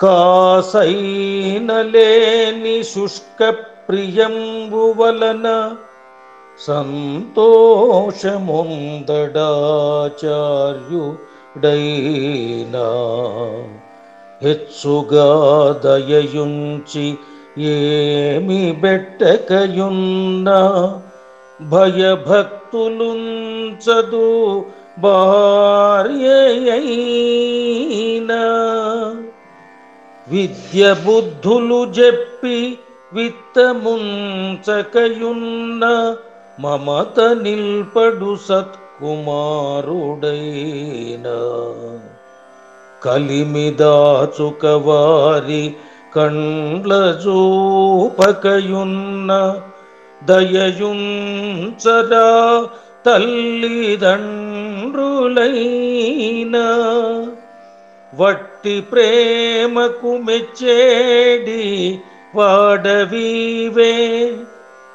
కాసైనలేని శుష్క ప్రియంబు వలన సంతోషముందడాచార్యుడైనా హెచ్చుగా దయయుంచి ఏమి బెట్టకయున్న భయభక్తులుంచదు భార్యయైనా విద్య బుద్ధులు చెప్పి విత్తముంచకయున్న మమత నిల్పడు సత్కుమారుడైనా కలిమిదాచుక వారి కండ్ల చూపకయున్న దయయుంచరా తల్లిదండ్రులైనా వట్టి ప్రేమకు మెచ్చేడి వాడవీవే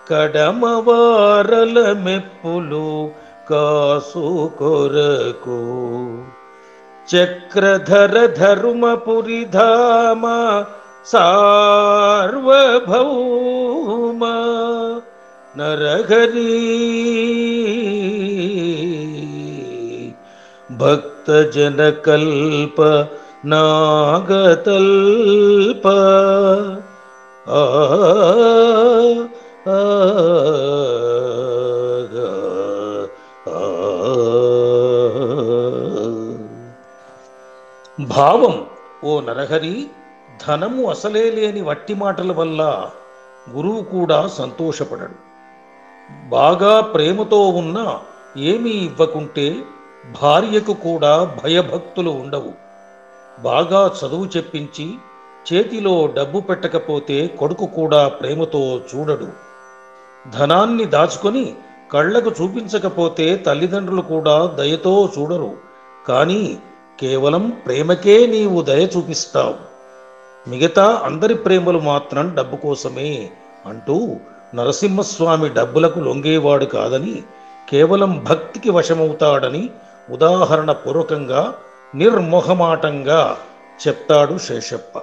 కడమవారల మెప్పులు కాసు కొరకు చక్రధర ధర్మపురిధామ సార్వభౌమ నరహరి భక్తజనకల్ప నాగతల్ప ఆ భావం. ఓ నరహరి, ధనము అసలే లేని వట్టి మాటల వల్ల గురువు కూడా సంతోషపడడు. బాగా ప్రేమతో ఉన్నా ఏమీ ఇవ్వకుంటే భార్యకు కూడా భయభక్తులు ఉండవు. బాగా చదువు చెప్పించి చేతిలో డబ్బు పెట్టకపోతే కొడుకు కూడా ప్రేమతో చూడడు. ధనాన్ని దాచుకొని కళ్లకు చూపించకపోతే తల్లిదండ్రులు కూడా దయతో చూడరు. కానీ కేవలం ప్రేమకే నీవు దయ చూపిస్తావు. మిగతా అందరి ప్రేమలు మాత్రం డబ్బు కోసమే అంటూ నరసింహస్వామి డబ్బులకు లొంగేవాడు కాదని, కేవలం భక్తికి వశమవుతాడని ఉదాహరణ పూర్వకంగా నిర్మోహమాటంగా చెప్తాడు శేషప్ప.